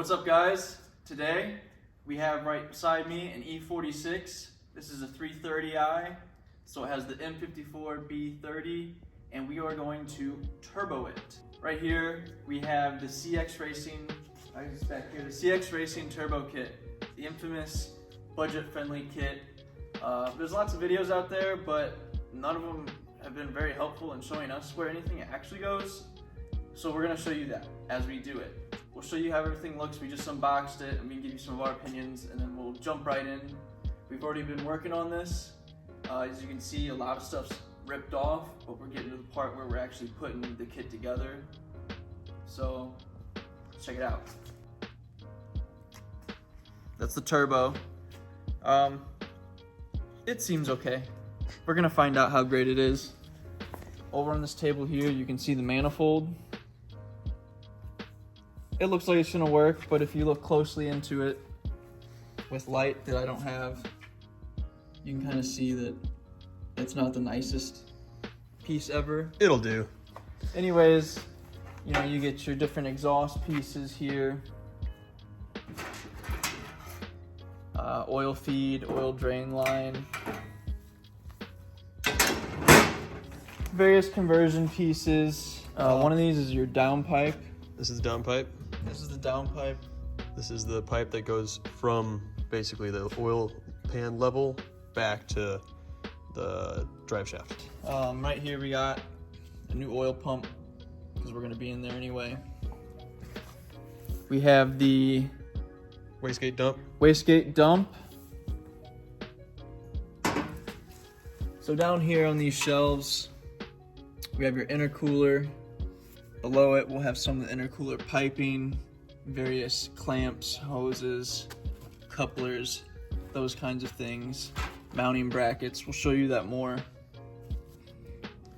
What's up, guys? Today we have right beside me an E46. This is a 330i, so it has the M54B30, and we are going to turbo it. Right here we have the CXRacing, back here, the CXRacing turbo kit, the infamous budget-friendly kit. There's lots of videos out there, but none of them have been very helpful in showing us where anything actually goes. So we're gonna show you that as we do it. We'll show you how everything looks. We just unboxed it and we can give you some of our opinions, and then we'll jump right in. We've already been working on this. As you can see, a lot of stuff's ripped off, but we're getting to the part where we're actually putting the kit together. So check it out. That's the turbo. It seems okay. We're gonna find out how great it is. Over on this table here, you can see the manifold. It looks like it's gonna work, but if you look closely into it with light that I don't have, you can kind of see that it's not the nicest piece ever. It'll do. Anyways, you know, you get your different exhaust pieces here. Oil feed, oil drain line. Various conversion pieces. One of these is your downpipe. This is the downpipe. This is the downpipe. This is the pipe that goes from basically the oil pan level back to the drive shaft. Right here we got a new oil pump because we're gonna be in there anyway. We have the wastegate dump. Wastegate dump. So down here on these shelves, we have your intercooler. Below it, we'll have some of the intercooler piping, various clamps, hoses, couplers, those kinds of things, mounting brackets. We'll show you that more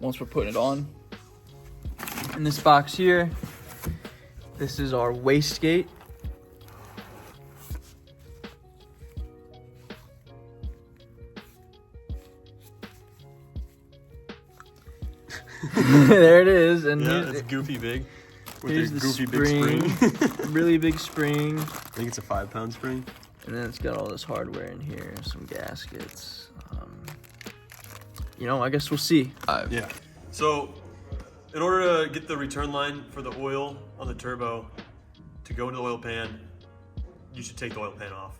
once we're putting it on. In this box here, this is our wastegate. There it is, and yeah, it's goofy big with here's a the goofy big spring. Really big spring. I think it's a 5-pound spring. And then it's got all this hardware in here, some gaskets. You know, I guess we'll see. Yeah. So, in order to get the return line for the oil on the turbo to go into the oil pan, you should take the oil pan off.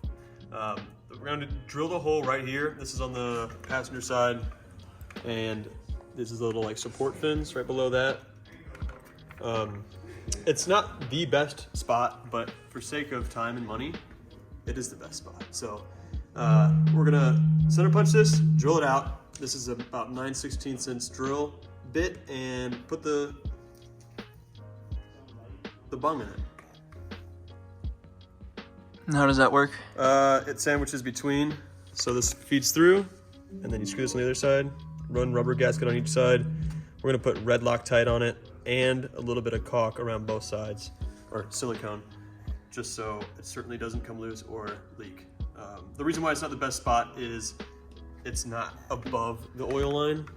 We're going to drill the hole right here. This is on the passenger side, and this is a little like support fins right below that. It's not the best spot, but for sake of time and money, it is the best spot. So we're gonna center punch this, drill it out. This is about 9/16 drill bit, and put the bung in it. And how does that work? It sandwiches between, so this feeds through, and then you screw this on the other side. Run rubber gasket on each side. We're gonna put red Loctite on it and a little bit of caulk around both sides, or silicone, just so it certainly doesn't come loose or leak. The reason why it's not the best spot is it's not above the oil line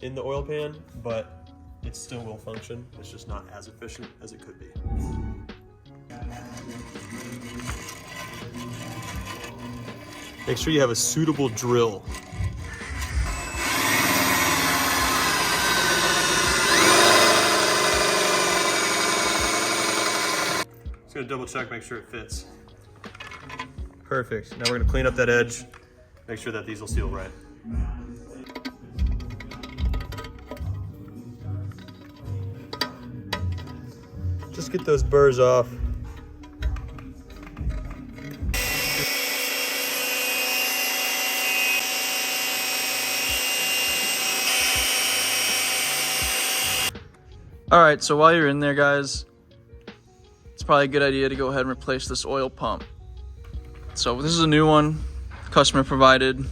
in the oil pan, but it still will function. It's just not as efficient as it could be. Make sure you have a suitable drill. Just gonna double check, make sure it fits. Perfect. Now we're gonna clean up that edge, make sure that these will seal right. Just get those burrs off. All right, so while you're in there, guys, it's probably a good idea to go ahead and replace this oil pump. So this is a new one, customer provided.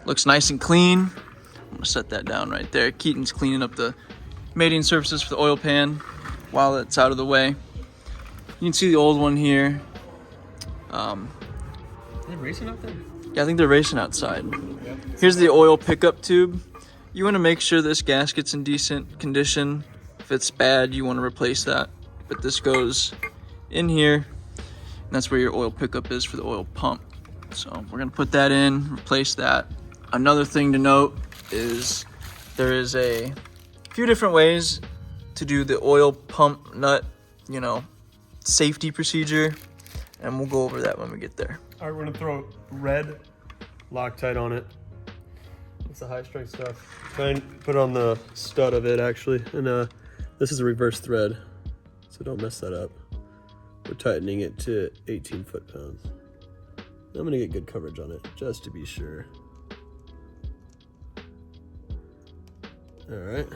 Looks nice and clean. I'm gonna set that down right there. Keaton's cleaning up the mating surfaces for the oil pan while it's out of the way. You can see the old one here. Are they racing out there? Yeah, I think they're racing outside. Here's the oil pickup tube. You want to make sure this gasket's in decent condition. If it's bad, you want to replace that. but this goes in here, and that's where your oil pickup is for the oil pump. So we're gonna put that in, replace that. Another thing to note is there is a few different ways to do the oil pump nut, you know, safety procedure, and we'll go over that when we get there. All right, we're gonna throw red Loctite on it. It's the high strength stuff. Try and put it on the stud of it actually. And this is a reverse thread, so don't mess that up. We're tightening it to 18 foot-pounds. I'm gonna get good coverage on it, just to be sure. All right.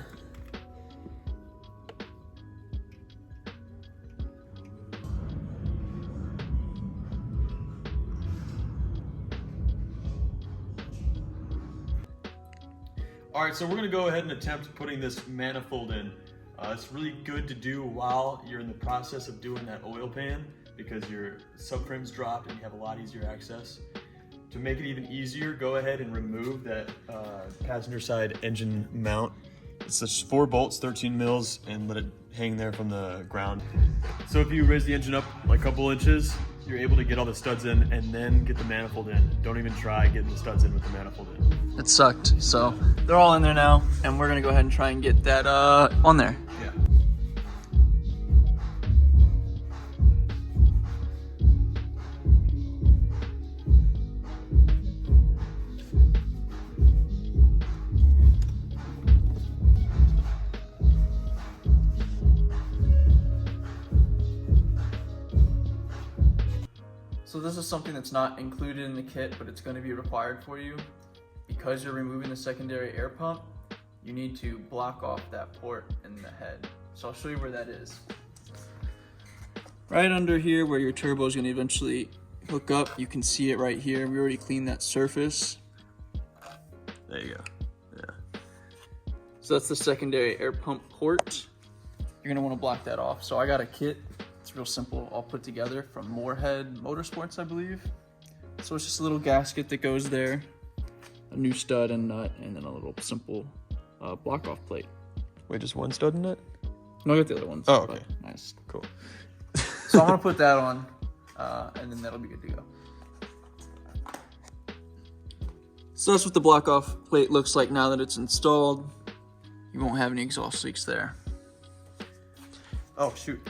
All right, so we're gonna go ahead and attempt putting this manifold in. It's really good to do while you're in the process of doing that oil pan, because your subframe's dropped and you have a lot easier access. To make it even easier, go ahead and remove that passenger side engine mount. It's just 4 bolts, 13 mils, and let it hang there from the ground. So if you raise the engine up like a couple inches, you're able to get all the studs in and then get the manifold in. Don't even try getting the studs in with the manifold in. It sucked, so they're all in there now, and we're gonna go ahead and try and get that on there. Yeah. So this is something that's not included in the kit, but it's going to be required for you. Because you're removing the secondary air pump, you need to block off that port in the head. So I'll show you where that is. Right under here where your turbo is going to eventually hook up, you can see it right here. We already cleaned that surface. There you go. Yeah. So that's the secondary air pump port. You're going to want to block that off. So I got a kit. It's real simple, all put together from Moorhead Motorsports, I believe. So it's just a little gasket that goes there, a new stud and nut, and then a little simple block off plate. Wait, just one stud in it? No, I got the other ones. Oh, okay. Nice. Cool. So I'm gonna put that on, and then that'll be good to go. So that's what the block off plate looks like now that it's installed. You won't have any exhaust leaks there. Oh, shoot.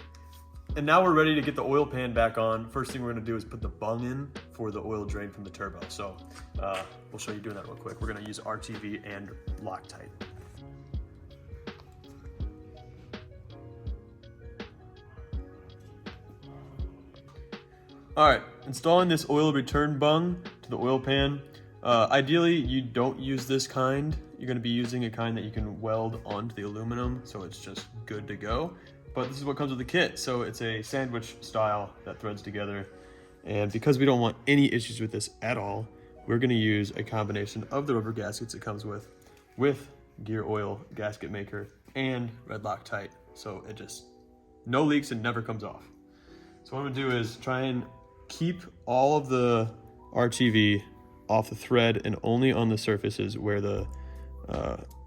And now we're ready to get the oil pan back on. First thing we're gonna do is put the bung in for the oil drain from the turbo. So we'll show you doing that real quick. We're gonna use RTV and Loctite. All right, installing this oil return bung to the oil pan. Ideally, you don't use this kind. You're gonna be using a kind that you can weld onto the aluminum, so it's just good to go. But this is what comes with the kit. So it's a sandwich style that threads together. And because we don't want any issues with this at all, we're gonna use a combination of the rubber gaskets it comes with gear oil, gasket maker, and red Loctite. So it just, no leaks and never comes off. So what I'm gonna do is try and keep all of the RTV off the thread and only on the surfaces where the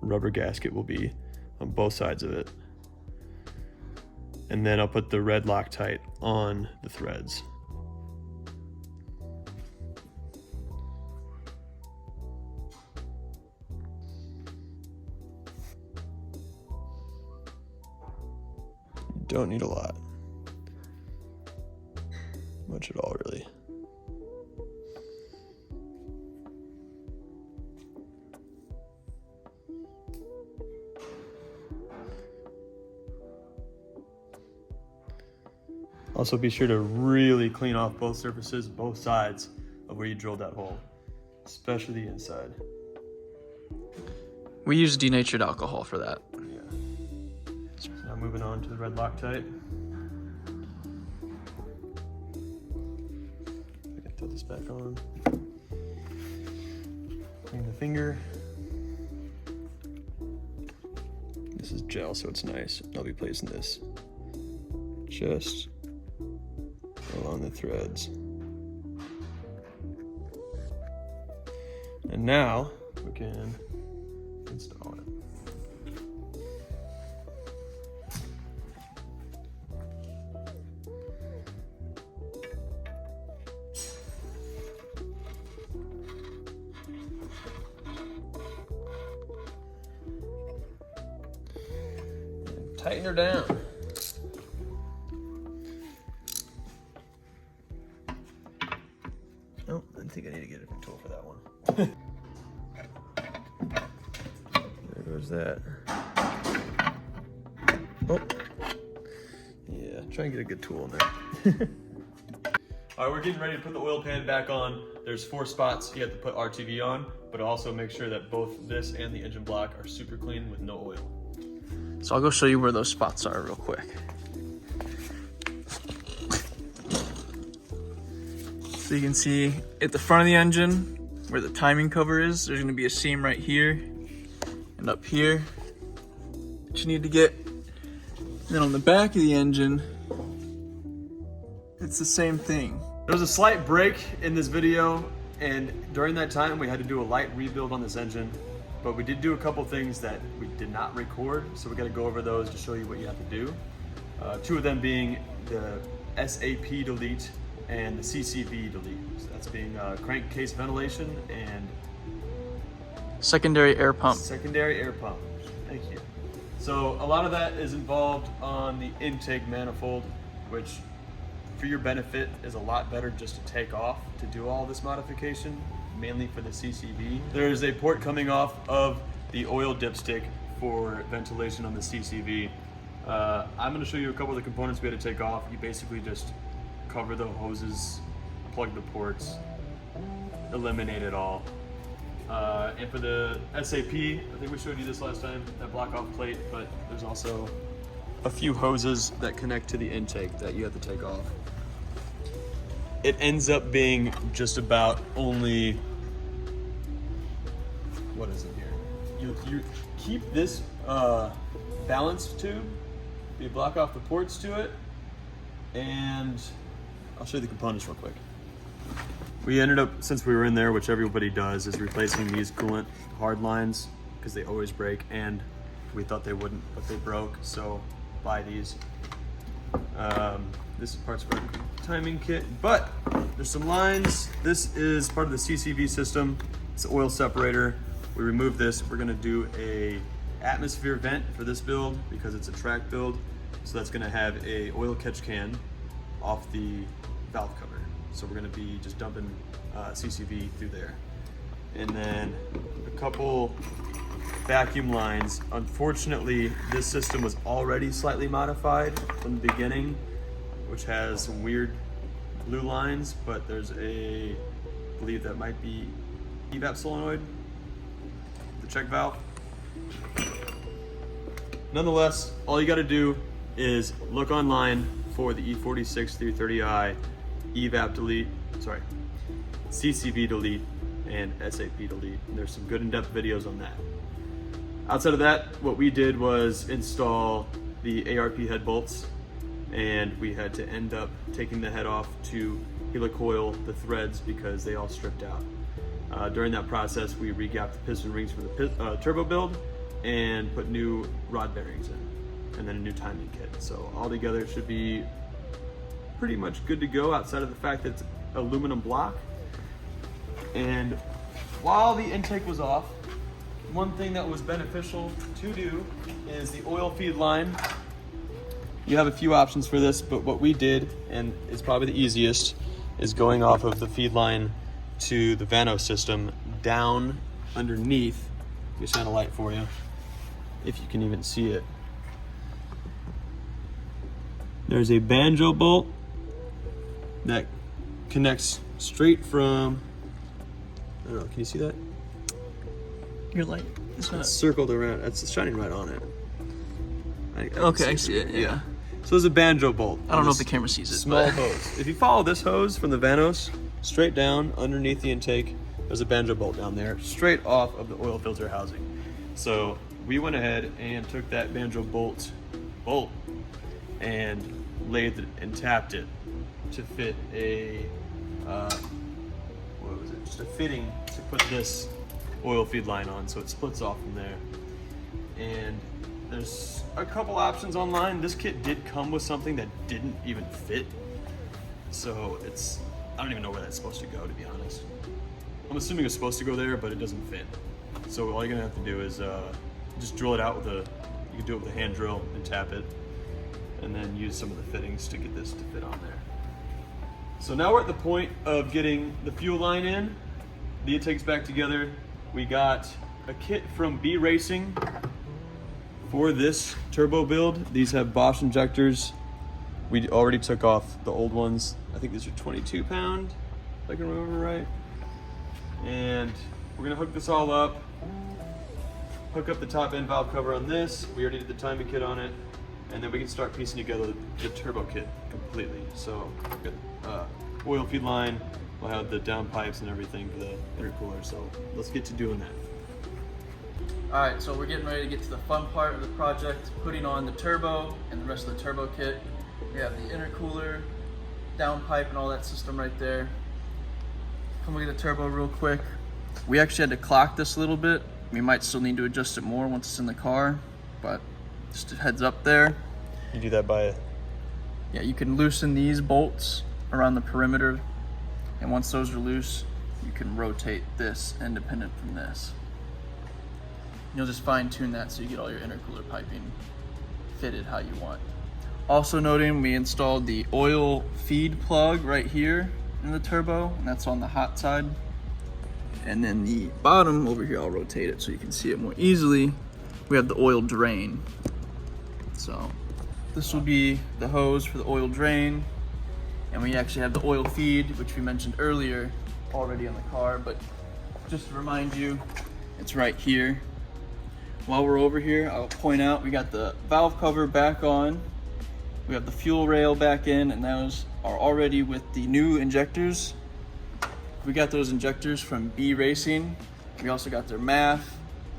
rubber gasket will be on both sides of it. And then I'll put the red Loctite on the threads. You don't need a lot. Much at all, really. Also be sure to really clean off both surfaces, both sides of where you drilled that hole, especially the inside. We use denatured alcohol for that. Yeah. So now moving on to the red Loctite. I can throw this back on. Clean the finger. This is gel, so it's nice. I'll be placing this just along the threads. And now we can install it. tighten her down. Oh, I think I need to get a tool for that one. There goes that. Oh. Yeah, try and get a good tool in there. All right, we're getting ready to put the oil pan back on. There's 4 spots you have to put RTV on, but also make sure that both this and the engine block are super clean with no oil. So I'll go show you where those spots are real quick. So you can see at the front of the engine where the timing cover is, there's gonna be a seam right here and up here that you need to get. And then on the back of the engine, it's the same thing. There was a slight break in this video, and during that time we had to do a light rebuild on this engine, but we did do a couple things that we did not record, so we got to go over those to show you what you have to do. 2 of them being the SAP delete and the CCV delete. So that's being crankcase ventilation and Secondary air pump. secondary air pump. Thank you. So a lot of that is involved on the intake manifold, which for your benefit is a lot better just to take off to do all this modification, mainly for the CCV. There's a port coming off of the oil dipstick for ventilation on the CCV. I'm gonna show you a couple of the components we had to take off. You basically just cover the hoses, plug the ports, eliminate it all. And for the SAP, I think we showed you this last time, that block off plate, but there's also a few hoses that connect to the intake that you have to take off. It ends up being just about only, what is it here? You keep this balance tube, you block off the ports to it, and I'll show you the components real quick. We ended up, since we were in there, which everybody does, is replacing these coolant hard lines because they always break, and we thought they wouldn't, but they broke, so buy these. This is parts of our timing kit, but there's some lines. This is part of the CCV system. It's the oil separator. We removed this. We're gonna do a atmosphere vent for this build because it's a track build. So that's gonna have a oil catch can off the valve cover. So we're gonna be just dumping CCV through there. And then a couple vacuum lines. Unfortunately, this system was already slightly modified from the beginning, which has some weird blue lines, but there's I believe that might be evap solenoid, the check valve. Nonetheless, all you gotta do is look online for the E46 330i evap delete, CCV delete and SAP delete. And there's some good in-depth videos on that. Outside of that, what we did was install the ARP head bolts, and we had to end up taking the head off to helicoil the threads because they all stripped out. During that process, we regapped the piston rings for the turbo build and put new rod bearings in, and then a new timing kit. So all together it should be pretty much good to go, outside of the fact that it's aluminum block. And while the intake was off, one thing that was beneficial to do is the oil feed line. You have a few options for this, but what we did, and it's probably the easiest, is going off of the feed line to the Vano system down underneath. Let me shine a light for you, if you can even see it. There's a banjo bolt that connects straight from, I don't know, can you see that? Your light. It's circled around, it's shining right on it. Okay, I see it, yeah. So there's a banjo bolt. I don't know if the camera sees it. Small but hose. If you follow this hose from the Vanos straight down underneath the intake, there's a banjo bolt down there, straight off of the oil filter housing. So we went ahead and took that banjo bolt and lathed it and tapped it to fit a what was it? Just a fitting to put this oil feed line on, so it splits off from there. And there's a couple options online. This kit did come with something that didn't even fit, so I don't even know where that's supposed to go, to be honest. I'm assuming it's supposed to go there, but it doesn't fit. So all you're gonna have to do is just drill it out with a You can do it with a hand drill and tap it, and then use some of the fittings to get this to fit on there. So now we're at the point of getting the fuel line in, the intakes back together. We got a kit from E46 for this turbo build. These have Bosch injectors. We already took off the old ones. I think these are 22 pound, if I can remember right. And we're gonna hook this all up, hook up the top end valve cover on this. We already did the timing kit on it. And then we can start piecing together the turbo kit completely. So we've got oil feed line, we'll have the downpipes and everything for the intercooler. So let's get to doing that. All right, so we're getting ready to get to the fun part of the project, putting on the turbo and the rest of the turbo kit. We have the intercooler, downpipe, and all that system right there. Come look at the turbo real quick. We actually had to clock this a little bit. We might still need to adjust it more once it's in the car, but just a heads up there. You do that by? Yeah, you can loosen these bolts around the perimeter, and once those are loose, you can rotate this independent from this. You'll just fine tune that so you get all your intercooler piping fitted how you want. Also noting, we installed the oil feed plug right here in the turbo, and that's on the hot side. And then the bottom over here, I'll rotate it so you can see it more easily. We have the oil drain. So this will be the hose for the oil drain. And we actually have the oil feed, which we mentioned earlier, already on the car, but just to remind you, it's right here. While we're over here, I'll point out we got the valve cover back on. We have the fuel rail back in, and those are already with the new injectors. We got those injectors from E46. We also got their MAF,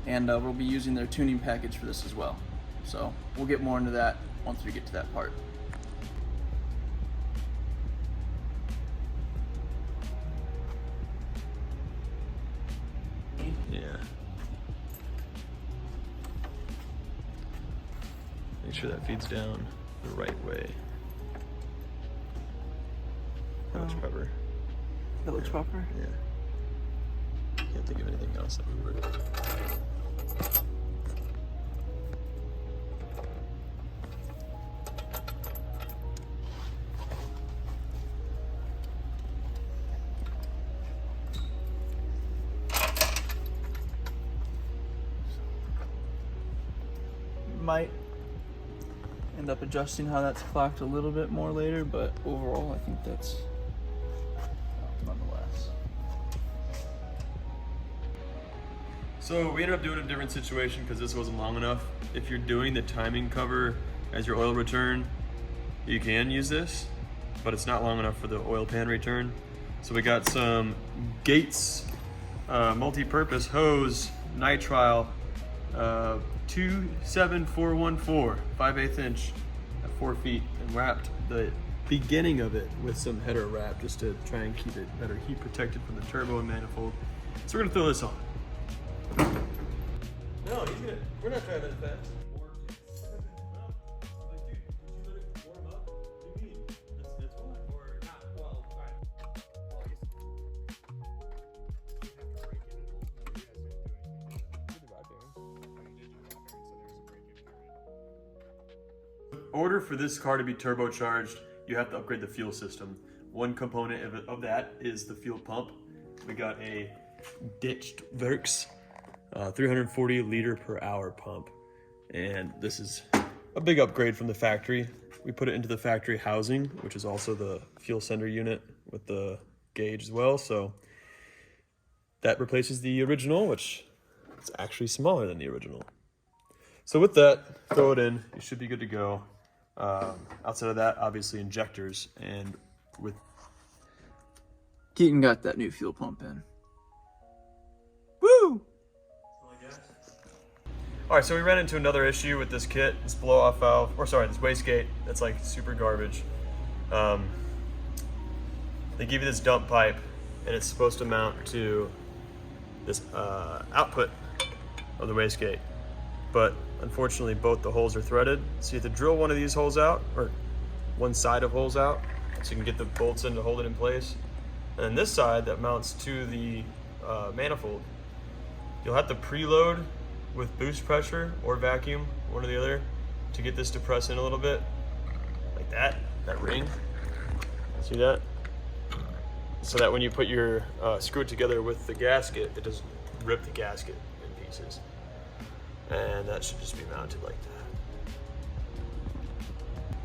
and we'll be using their tuning package for this as well. So we'll get more into that once we get to that part. Yeah. Make sure that feeds down the right way. That looks proper. That looks proper? Yeah. Can't think of anything else that would work. Might end up adjusting how that's clocked a little bit more later, but overall I think that's nonetheless. So we ended up doing a different situation because this wasn't long enough. If you're doing the timing cover as your oil return, you can use this, but it's not long enough for the oil pan return. So we got some Gates multi-purpose hose nitrile 27414 5/8 inch at 4 feet, and wrapped the beginning of it with some header wrap just to try and keep it better heat protected from the turbo and manifold. So we're gonna throw this on. No, we're not driving that fast. In order for this car to be turbocharged, you have to upgrade the fuel system. One component of that is the fuel pump. We got a ditched Verks 340 liter per hour pump, and this is a big upgrade from the factory. We put it into the factory housing, which is also the fuel sender unit with the gauge as well. So that replaces the original, which is actually smaller than the original. So with that, throw it in, you should be good to go. Outside of that, obviously injectors, and with Keaton got that new fuel pump in. Woo! All right, so we ran into another issue with this kit, this blow-off valve, or sorry, this wastegate that's like super garbage. They give you this dump pipe, and it's supposed to mount to this output of the wastegate. But unfortunately, both the holes are threaded, so you have to drill one of these holes out, or one side of holes out, so you can get the bolts in to hold it in place. And then this side that mounts to the manifold, you'll have to preload with boost pressure or vacuum, one or the other, to get this to press in a little bit, like that ring. See that? So that when you put your screw it together with the gasket, it doesn't rip the gasket in pieces. And that should just be mounted like that.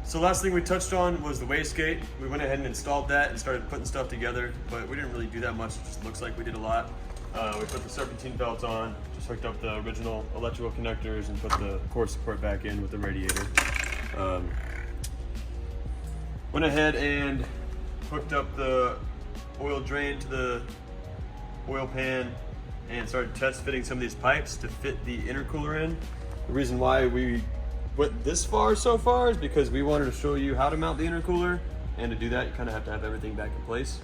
So last thing we touched on was the wastegate. We went ahead and installed that and started putting stuff together, but we didn't really do that much. It just looks like we did a lot. We put the serpentine belt on, just hooked up the original electrical connectors and put the cord support back in with the radiator. Went ahead and hooked up the oil drain to the oil pan and started test fitting some of these pipes to fit the intercooler in. The reason why we went this far so far is because we wanted to show you how to mount the intercooler, and to do that you kind of have to have everything back in place.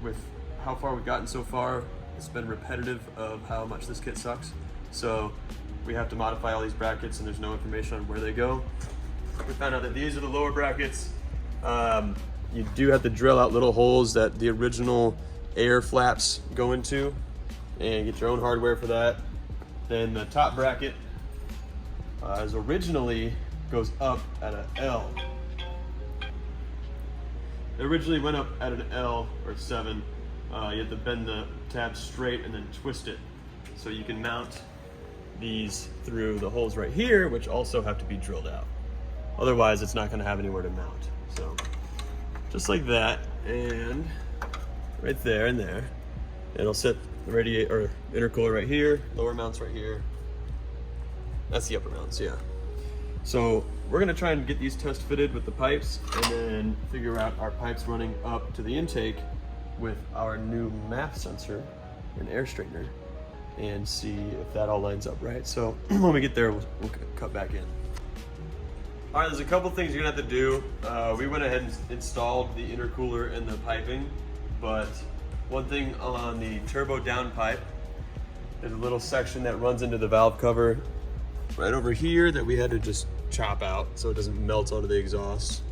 With how far we've gotten so far, it's been repetitive of how much this kit sucks. So we have to modify all these brackets and there's no information on where they go. We found out that these are the lower brackets. You do have to drill out little holes that the original air flaps go into and get your own hardware for that. Then the top bracket is originally goes up at an L. It originally went up at an L or 7. You have to bend the tab straight and then twist it so you can mount these through the holes right here, which also have to be drilled out. Otherwise, it's not going to have anywhere to mount. So just like that, and right there and there. It'll sit the radiator or intercooler right here, lower mounts right here. That's the upper mounts, yeah. So we're gonna try and get these test fitted with the pipes and then figure out our pipes running up to the intake with our new MAF sensor and air straightener and see if that all lines up right. So when we get there, we'll cut back in. All right, there's a couple things you're gonna have to do. We went ahead and installed the intercooler and the piping, but one thing on the turbo downpipe, there's a little section that runs into the valve cover right over here that we had to just chop out so it doesn't melt onto the exhaust.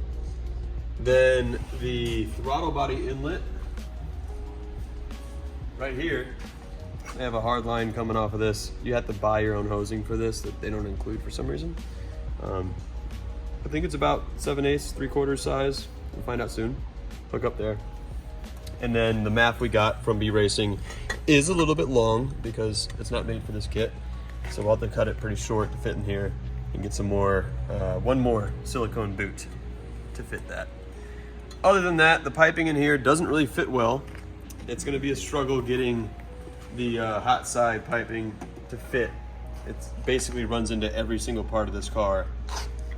Then the throttle body inlet, right here, they have a hard line coming off of this. You have to buy your own hosing for this that they don't include for some reason. I think it's about 7/8, 3/4 size. We'll find out soon. Hook up there. And then the MAF we got from B-Racing is a little bit long because it's not made for this kit. So we'll have to cut it pretty short to fit in here and get some more, one more silicone boot to fit that. Other than that, the piping in here doesn't really fit well. It's gonna be a struggle getting the hot side piping to fit. It basically runs into every single part of this car.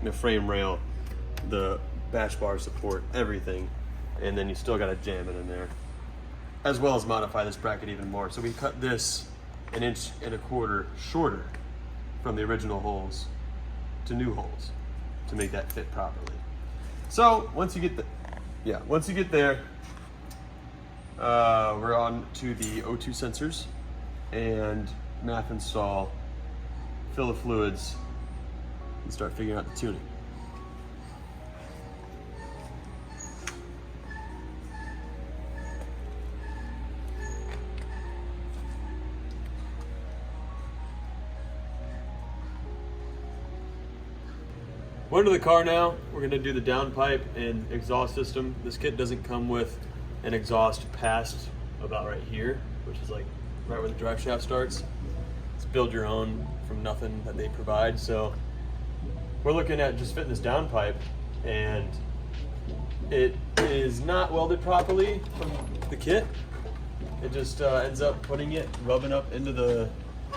The frame rail, the bash bar support, everything. And then you still gotta jam it in there. As well as modify this bracket even more. So we cut this 1.25 inches shorter from the original holes to new holes to make that fit properly. So once you get there, we're on to the O2 sensors and MAF install, fill the fluids, and start figuring out the tuning. We're into the car now. We're gonna do the downpipe and exhaust system. This kit doesn't come with an exhaust past about right here, which is like right where the drive shaft starts. It's build your own from nothing that they provide. So we're looking at just fitting this downpipe, and it is not welded properly from the kit. It just ends up rubbing up into the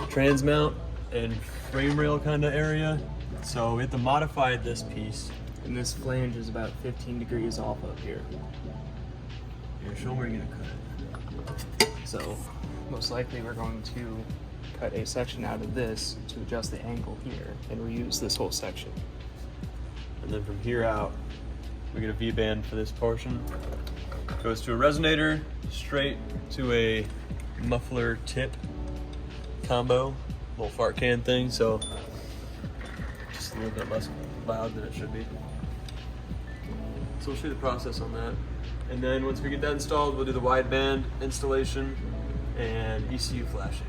trans mount and frame rail kind of area. So we have to modify this piece. And this flange is about 15 degrees off up here. Here, show them where you're gonna cut it. So most likely we're going to cut a section out of this to adjust the angle here and reuse this whole section. And then from here out, we get a V-band for this portion. Goes to a resonator, straight to a muffler tip combo, little fart can thing, so just a little bit less loud than it should be. So we'll show you the process on that. And then once we get that installed, we'll do the wideband installation and ECU flashing.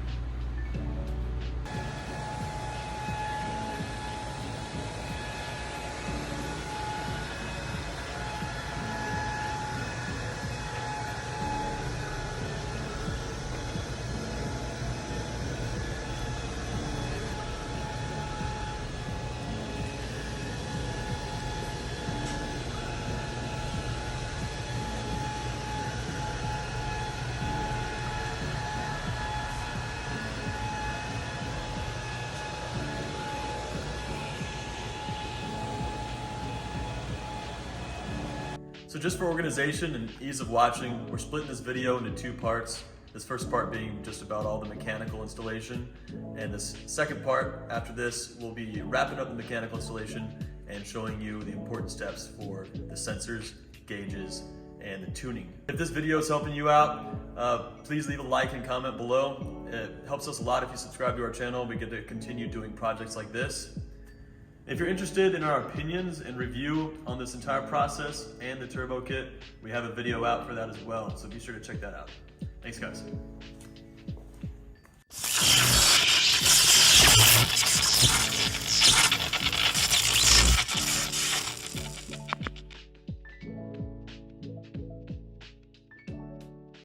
So just for organization and ease of watching, we're splitting this video into 2 parts. This first part being just about all the mechanical installation, and this second part after this will be wrapping up the mechanical installation and showing you the important steps for the sensors, gauges, and the tuning. If this video is helping you out, please leave a like and comment below. It helps us a lot if you subscribe to our channel. We get to continue doing projects like this. If you're interested in our opinions and review on this entire process and the turbo kit, we have a video out for that as well, so be sure to check that out. Thanks, guys.